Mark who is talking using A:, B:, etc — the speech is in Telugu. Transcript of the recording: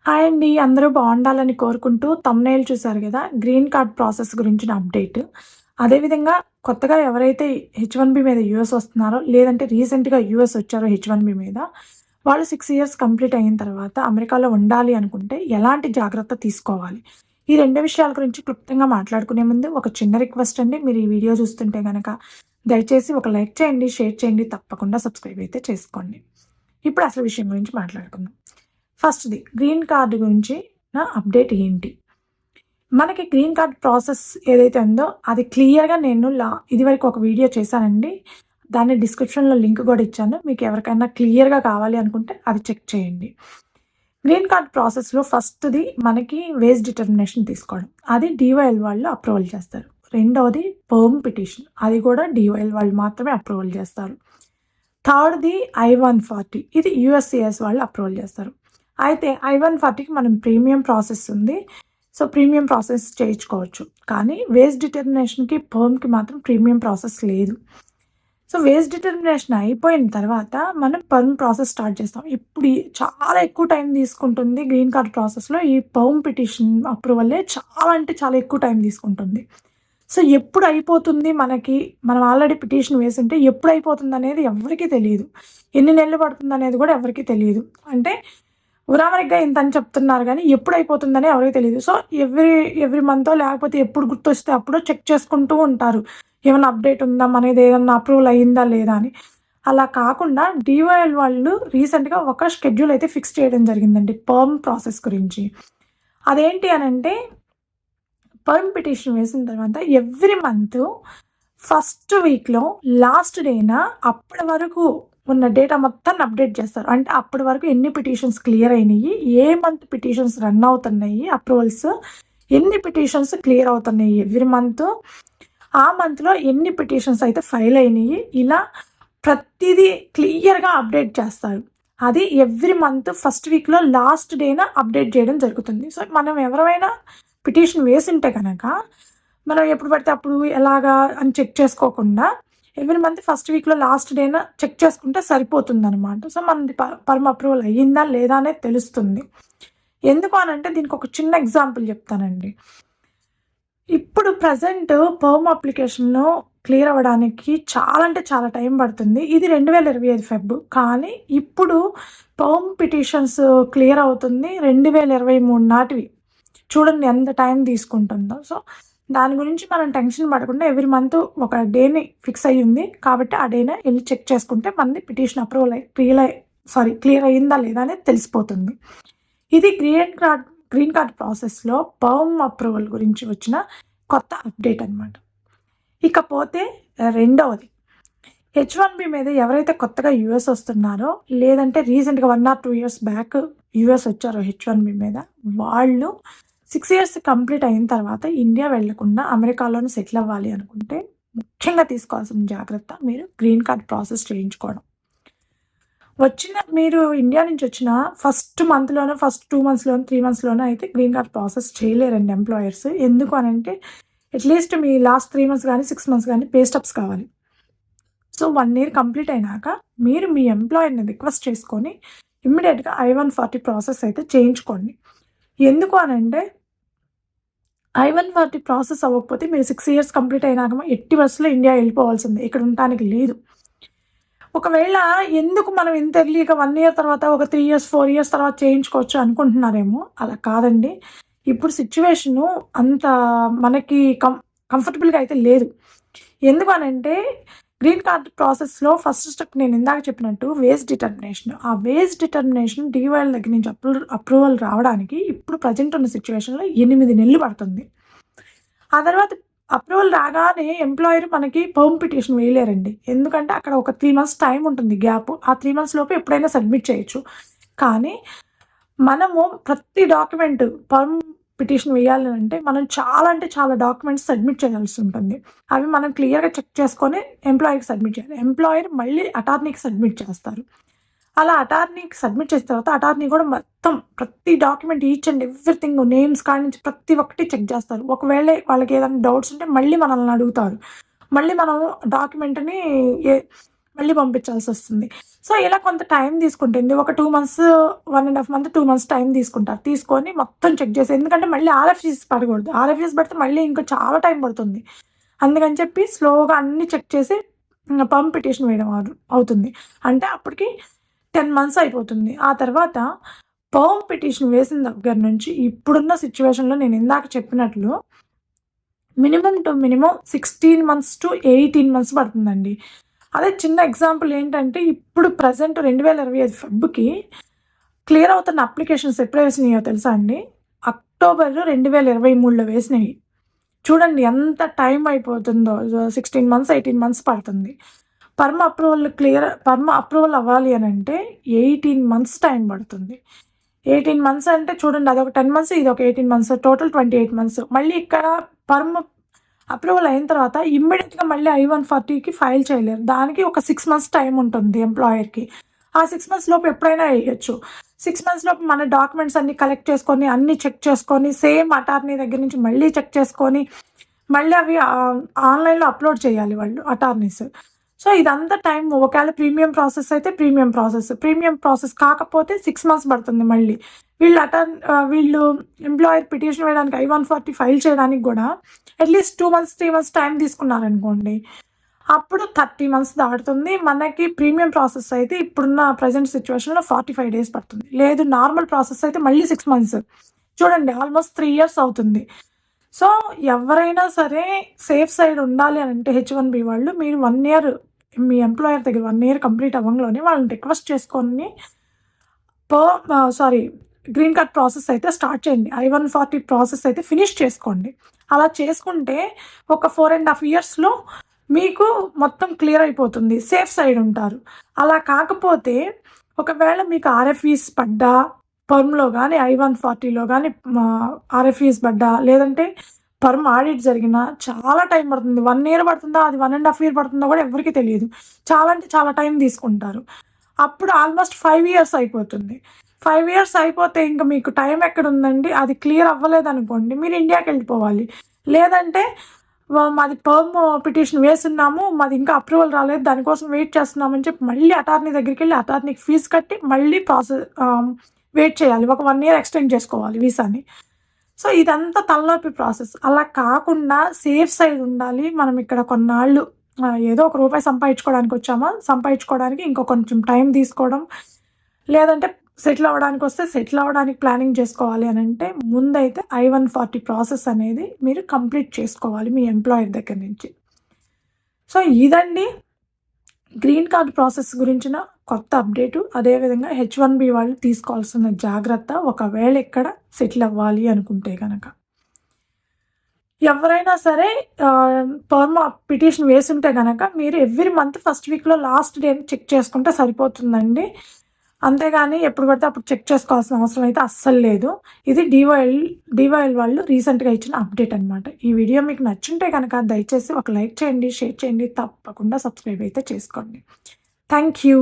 A: హాయ్ అండి. అందరూ బావుండాలని కోరుకుంటూ థంబ్‌నెయిల్ చూసారు గదా! గ్రీన్ కార్డ్ ప్రాసెస్ గురించిన అప్డేట్. అదేవిధంగా కొత్తగా ఎవరైతే హెచ్-1బీ మీద యూఎస్ వస్తున్నారో, లేదంటే రీసెంట్‌గా యూఎస్ వచ్చారో హెచ్-1బీ మీద, వాళ్ళు 6 ఇయర్స్ కంప్లీట్ అయిన తర్వాత అమెరికాలో ఉండాలి అనుకుంటే ఎలాంటి జాగ్రత్త తీసుకోవాలి? ఈ 2 విషయాల గురించి క్లుప్తంగా మాట్లాడుకునే ముందు ఒక చిన్న రిక్వెస్ట్ అండి. మీరు ఈ వీడియో చూస్తుంటే గనక దయచేసి ఒక లైక్ చేయండి, షేర్ చేయండి, తప్పకుండా సబ్స్క్రైబ్ అయితే చేసుకోండి. ఇప్పుడు అసలు విషయం గురించి మాట్లాడుకుందాం. ఫస్ట్‌ది గ్రీన్ కార్డ్ గురించి అప్డేట్ ఏంటి? మనకి గ్రీన్ కార్డ్ ప్రాసెస్ ఏదైతే ఉందో అది క్లియర్‌గా నేను ఇదివరకు ఒక వీడియో చేశానండి. దాన్ని డిస్క్రిప్షన్‌లో లింక్ గూడా ఇచ్చాను. మీకు ఎవరికైనా క్లియర్‌గా కావాలి అనుకుంటే అది చెక్ చేయండి. గ్రీన్ కార్డ్ ప్రాసెస్‌లో ఫస్ట్‌ది మనకి వేజ్ డిటర్మినేషన్ తీసుకోవడం. అది డీవైఎల్ వాళ్ళు అప్రూవల్ చేస్తారు. రెండవది పర్మ్ పిటిషన్. అది కూడా డీవైఎల్ వాళ్ళు మాత్రమే అప్రూవల్ చేస్తారు. థర్డ్‌ది I-140 ఇది యూఎస్‌సిఎస్ వాళ్ళు అప్రూవల్ చేస్తారు. అయితే I-140కి మనం ప్రీమియం ప్రాసెస్ ఉంది. సో, ప్రీమియం ప్రాసెస్ చేయించుకోవచ్చు. కానీ వేజ్ డిటర్మినేషన్‌కి, పర్మ్‌కి మాత్రం ప్రీమియం ప్రాసెస్ లేదు. సో, వేజ్ డిటర్మినేషన్ అయిపోయిన తర్వాత మనం పర్మ్ ప్రాసెస్ స్టార్ట్ చేస్తాం. ఇప్పుడు చాలా ఎక్కువ టైం తీసుకుంటుంది గ్రీన్ కార్డ్ ప్రాసెస్‌లో ఈ పర్మ్ పిటిషన్ అప్రూవలే చాలా అంటే చాలా ఎక్కువ టైం తీసుకుంటుంది. సో, ఎప్పుడు అయిపోతుంది మనకి, మనం ఆల్రెడీ పిటిషన్ వేసుంటే ఎప్పుడు అయిపోతుందనేది ఎవ్వరికీ తెలీదు. ఎన్ని నెలలు పడుతుందనేది కూడా ఎవరికీ తెలీదు. అంటే ఉరామరిగ్గా ఇంతని చెప్తున్నారు గానీ, ఎప్పుడైపోతుందని ఎవరికీ తెలీదు. సో, ఎవ్రీ మంతో లేకపోతే ఎప్పుడు గుర్తొస్తే అప్పుడో చెక్ చేసుకుంటూ ఉంటారు. ఏమన్నా అప్డేట్ ఉందా? మనదేదన్నా అప్రూవల్ అయిందా లేదా అని. అలా కాకుండా డీవైఎల్ వాళ్ళు రీసెంట్‌గా ఒక షెడ్యూల్ అయితే ఫిక్స్ చేయడం జరిగిందండి పర్మ్ ప్రాసెస్ గురించి. అదేంటి అనంటే, పర్మ్ పిటిషన్ వేసిన తర్వాత ఎవ్రీ మంతు ఫస్ట్ వీక్‌లో లాస్ట్ డేన అప్పటి వరకు ఉన్న డేటా మొత్తాన్ని అప్డేట్ చేస్తారు. అంటే అప్పటి వరకు ఎన్ని పిటిషన్స్ క్లియర్ అయినియి, ఏ మంత్ పిటిషన్స్ రన్ అవుతున్నాయి అప్రూవల్స్, ఎన్ని పిటిషన్స్ క్లియర్ అవుతున్నాయి ఎవ్రీ మంతు, ఆ మంత్‌లో ఎన్ని పిటిషన్స్ అయితే ఫైల్ అయినియి, ఇలా ప్రతిదీ క్లియర్‌గా అప్డేట్ చేస్తారు. అది ఎవ్రీ మంత్ ఫస్ట్ వీక్‌లో లాస్ట్ డేన అప్డేట్ చేయడం జరుగుతుంది. సో, మనం ఎవరైనా పిటిషన్ వేసుంటే గనక, మనం ఎప్పుడు పడితే అప్పుడు ఎలాగా అని చెక్ చేసుకోకుండా ఎవ్రీ మంత్ ఫస్ట్ వీక్‌లో లాస్ట్ డేన చెక్ చేసుకుంటే సరిపోతుందనమాట. సో, మనది పర్మ్ అప్రూవల్ అయ్యిందా లేదా అనేది తెలుస్తుంది. ఎందుకు అనంటే దీనికి ఒక చిన్న ఎగ్జాంపుల్ చెప్తానండి. ఇప్పుడు ప్రెజెంట్ పర్మ్ అప్లికేషన్‌ను క్లియర్ అవ్వడానికి చాలా అంటే చాలా టైం పడుతుంది. ఇది 2025 ఫెబ్. కానీ ఇప్పుడు పర్మ్ పిటిషన్స్ క్లియర్ అవుతుంది 2023 నాటివి. చూడండి ఎంత టైం తీసుకుంటుందో. సో, దాని గురించి మనం టెన్షన్ పడకుండా ఎవ్రీ మంత్ ఒక డేని ఫిక్స్ అయ్యింది. కాబట్టి ఆ డేన ఎళ్లి చెక్ చేసుకుంటే మనది పిటిషన్ అప్రూవల్ క్లియర్ అయిందా లేదా అనేది తెలిసిపోతుంది. ఇది గ్రీన్ కార్డ్ ప్రాసెస్‌లో పర్మ్ అప్రూవల్ గురించి వచ్చిన కొత్త అప్డేట్ అనమాట. ఇకపోతే రెండవది హెచ్-1బీ మీద ఎవరైతే కొత్తగా యూఎస్ వస్తున్నారో, లేదంటే రీసెంట్‌గా 1 ఆర్ 2 ఇయర్స్ బ్యాక్ యూఎస్ వచ్చారో హెచ్-1బీ మీద, వాళ్ళు 6 ఇయర్స్ కంప్లీట్ అయిన తర్వాత ఇండియా వెళ్ళకుండా అమెరికాలోనే సెటిల్ అవ్వాలి అనుకుంటే, ముఖ్యంగా తీసుకోవాల్సిన జాగ్రత్త మీరు గ్రీన్ కార్డ్ ప్రాసెస్ చేయించుకోవడం. మీరు ఇండియా నుంచి వచ్చిన ఫస్ట్ మంత్‌లోనో, ఫస్ట్ 2 మంత్స్‌లోనో, 3 మంత్స్‌లోనో అయితే గ్రీన్ కార్డ్ ప్రాసెస్ చేయలేరండి ఎంప్లాయర్స్. ఎందుకు అనంటే, అట్‌లీస్ట్ మీ లాస్ట్ 3 మంత్స్ గానీ, 6 మంత్స్ గానీ పే స్టబ్స్ కావాలి. సో, 1 ఇయర్ కంప్లీట్ అయినాక మీరు మీ ఎంప్లాయర్‌ని రిక్వెస్ట్ చేసుకొని ఇమ్మీడియేట్‌గా I-140 ప్రాసెస్ అయితే చేయించుకోండి. ఎందుకు అనంటే, I-140 ప్రాసెస్ అవ్వకపోతే మీరు 6 ఇయర్స్ కంప్లీట్ అయినాక ఎట్టి పరిస్థితిలో ఇండియా వెళ్ళిపోవాల్సిందే. ఇక్కడ ఉండటానికి లేదు. ఒకవేళ ఎందుకు మనం ఇంత ఎర్లీగా 1 ఇయర్ తర్వాత ఒక 3 ఇయర్స్, 4 ఇయర్స్ తర్వాత చేయించుకోవచ్చు అనుకుంటున్నారేమో. అలా కాదండి. ఇప్పుడు సిట్యుయేషను అంత మనకి కంఫర్టబుల్‌గా అయితే లేదు. ఎందుకు అనంటే, గ్రీన్ కార్డ్ ప్రాసెస్‌లో ఫస్ట్ స్టెప్ నేను ఇందాక చెప్పినట్టు వేజ్ డిటర్మినేషన్. ఆ వేజ్ డిటర్మినేషన్ డీవైఎల్ దగ్గర నుంచి అప్రూవల్ రావడానికి ఇప్పుడు ప్రెజెంట్ ఉన్న సిట్యుయేషన్‌లో 8 నెలలు పడుతుంది. ఆ తర్వాత అప్రూవల్ రాగానే ఎంప్లాయర్ మనకి పర్మ్ పిటిషన్ వేయలేరండి. ఎందుకంటే అక్కడ ఒక 3 మంత్స్ టైం ఉంటుంది గ్యాప్. ఆ 3 మంత్స్ లోపు ఎప్పుడైనా సబ్మిట్ చేయొచ్చు. కానీ మనము ప్రతి డాక్యుమెంట్ పర్మ్ పిటిషన్ వేయాలి అంటే మనం చాలా అంటే చాలా డాక్యుమెంట్స్ సబ్మిట్ చేయాల్సి ఉంటుంది. అవి మనం క్లియర్‌గా చెక్ చేసుకొని ఎంప్లాయీకి సబ్మిట్ చేయాలి. ఎంప్లాయర్ మళ్ళీ అటార్నీకి సబ్మిట్ చేస్తారు. అలా అటార్నీకి సబ్మిట్ చేసిన తర్వాత అటార్నీ కూడా మొత్తం ప్రతి document each and everything names కాడి నుంచి ప్రతి ఒక్కటి చెక్ చేస్తారు. ఒకవేళ వాళ్ళకి ఏదైనా డౌట్స్ ఉంటే మళ్ళీ మనల్ని అడుగుతారు. మళ్ళీ మనం డాక్యుమెంట్‌ని మళ్ళీ పంపించాల్సొస్తుంది. సో, ఇలా కొంత టైం తీసుకుంటుంది. ఒక 2 మంత్స్, 1 ½ మంత్, 2 మంత్స్ టైం తీసుకుంటారు. తీసుకొని మొత్తం చెక్ చేసి, ఎందుకంటే మళ్ళీ ఆర్ఎఫ్‌ఈస్ పడకూడదు. ఆర్ఎఫ్‌ఈస్ పెడితే మళ్ళీ ఇంకా చాలా టైం పడుతుంది. అందుకని చెప్పి స్లోగా అన్నీ చెక్ చేసి పర్మ్ పిటిషన్ వేయడం అవుతుంది. అంటే అప్పటికి 10 మంత్స్ అయిపోతుంది. ఆ తర్వాత పర్మ్ పిటిషన్ వేసిన దగ్గర నుంచి ఇప్పుడున్న సిట్యుయేషన్‌లో నేను ఇందాక చెప్పినట్లు minimum to minimum 16 months to 18 months పడుతుందండి. అదే చిన్న ఎగ్జాంపుల్ ఏంటంటే, ఇప్పుడు ప్రెజెంట్ 2025 ఫెబ్‌కి క్లియర్ అవుతున్న అప్లికేషన్స్ ఎప్పుడు వేసినాయో తెలుసా అండి? అక్టోబర్ 2023లో వేసినవి. చూడండి ఎంత టైం అయిపోతుందో. 16 మంత్స్, 18 మంత్స్ పడుతుంది. పర్మ్ అప్రూవల్ అవ్వాలి అనంటే 18 మంత్స్ టైం పడుతుంది. 18 మంత్స్ అంటే చూడండి, అదొక 10 మంత్స్, ఇదొక 18 మంత్స్, టోటల్ 28 మంత్స్. మళ్ళీ ఇక్కడ పర్మ్ అప్రూవల్ అయిన తర్వాత ఇమ్మీడియేట్‌గా మళ్ళీ I-140కి ఫైల్ చేయలేరు. దానికి ఒక 6 మంత్స్ టైం ఉంటుంది ఎంప్లాయర్‌కి. ఆ 6 మంత్స్ లోపు ఎప్పుడైనా ఎయొచ్చు. 6 మంత్స్ లోపు మన డాక్యుమెంట్స్ అన్నీ కలెక్ట్ చేసుకొని, అన్నీ చెక్ చేసుకొని, సేమ్ అటార్నీ దగ్గర నుంచి మళ్ళీ చెక్ చేసుకొని, మళ్ళీ అవి ఆన్‌లైన్‌లో అప్‌లోడ్ చేయాలి వాళ్ళు అటార్నీస్. సో, ఇదంతా టైం. ఒకవేళ ప్రీమియం ప్రాసెస్ అయితే ప్రీమియం ప్రాసెస్ కాకపోతే 6 మంత్స్ పడుతుంది మళ్ళీ. వీళ్ళు ఎంప్లాయర్ పిటిషన్ వేయడానికి I-140 ఫైల్ చేయడానికి గూడా అట్‌లీస్ట్ 2 మంత్స్, 3 మంత్స్ టైం తీసుకున్నారనుకోండి, అప్పుడు 30 మంత్స్ దాటుతుంది. మనకి ప్రీమియం ప్రాసెస్ అయితే ఇప్పుడున్న ప్రెజెంట్ సిట్యుయేషన్‌లో 45 డేస్ పడుతుంది. లేదు నార్మల్ ప్రాసెస్ అయితే మళ్ళీ 6 మంత్స్. చూడండి ఆల్మోస్ట్ 3 ఇయర్స్ అవుతుంది. సో, ఎవరైనా సరే సేఫ్ సైడ్ ఉండాలి అనంటే H-1B వాళ్ళు మీరు 1 ఇయర్ మీ ఎంప్లాయర్ దగ్గర 1 ఇయర్ కంప్లీట్ అవ్వంగానే వాళ్ళని రిక్వెస్ట్ చేసుకొని గ్రీన్ కార్డ్ ప్రాసెస్ అయితే స్టార్ట్ చేయండి. I-140 ప్రాసెస్ అయితే ఫినిష్ చేసుకోండి. అలా చేసుకుంటే ఒక 4½ ఇయర్స్‌లో మీకు మొత్తం క్లియర్ అయిపోతుంది. సేఫ్ సైడ్ ఉంటారు. అలా కాకపోతే ఒకవేళ మీకు ఆర్ఎఫ్ఈస్ పడ్డా, పర్మ్‌లో గానీ, I-140లో గానీ ఆర్ఎఫ్ఈస్ పడ్డా, లేదంటే పర్మ్ ఆడిట్ జరిగినా చాలా టైం పడుతుంది. 1 ఇయర్ పడుతుందా, అది 1 ½ ఇయర్ పడుతుందో కూడా ఎవరికీ తెలీదు. చాలా అంటే చాలా టైం తీసుకుంటారు. అప్పుడు ఆల్మోస్ట్ 5 ఇయర్స్ అయిపోతుంది. 5 ఇయర్స్ అయిపోతే ఇంక మీకు టైం ఎక్కడుందండి? అది క్లియర్ అవ్వలేదనుకోండి, మీరు ఇండియాకెళ్ళిపోవాలి. లేదంటే మాది పర్మ్ పిటిషన్ వేసున్నాము, మాది ఇంకా అప్రూవల్ రాలేదు, దానికోసం వెయిట్ చేస్తున్నామని చెప్పి మళ్ళీ అటార్నీ దగ్గరికెళ్ళి అటార్నీకి ఫీజు కట్టి మళ్ళీ వెయిట్ చేయాలి. ఒక 1 ఇయర్ ఎక్స్టెండ్ చేసుకోవాలి వీసాని. సో, ఇదంతా తలనొప్పి ప్రాసెస్. అలా కాకుండా సేఫ్ సైడ్ ఉండాలి. మనం ఇక్కడ కొన్నాళ్ళు ఏదో ఒక రూపాయి సంపాదించుకోవడానికి ఇంకో కొంచెం టైం తీసుకోవడం, లేదంటే సెటిల్ అవ్వడానికి ప్లానింగ్ చేసుకోవాలి అనంటే ముందైతే I-140 ప్రాసెస్ అనేది మీరు కంప్లీట్ చేసుకోవాలి మీ ఎంప్లాయర్ దగ్గర నుంచి. సో, ఇదండి గ్రీన్ కార్డ్ ప్రాసెస్ గురించిన కొత్త అప్డేటు. అదేవిధంగా H-1B వాళ్ళు తీసుకోవాల్సిన జాగ్రత్త ఒకవేళ ఇక్కడ సెటిల్ అవ్వాలి అనుకుంటే గనక. ఎవరైనా సరే పర్మ్ పిటిషన్ వేసుంటే గనక మీరు ఎవ్రీ మంత్ ఫస్ట్ వీక్‌లో లాస్ట్ డేని చెక్ చేసుకుంటే సరిపోతుందండి. అంతేగాని ఎప్పుడు పడితే అప్పుడు చెక్ చేసుకోవాల్సిన అవసరం అయితే అస్సలు లేదు. ఇది DYL వాళ్ళు రీసెంట్‌గా ఇచ్చిన అప్డేట్ అనమాట. ఈ వీడియో మీకు నచ్చుంటే గనక దయచేసి ఒక లైక్ చేయండి, షేర్ చేయండి, తప్పకుండా సబ్స్క్రైబ్ అయితే చేసుకోండి. Thank you.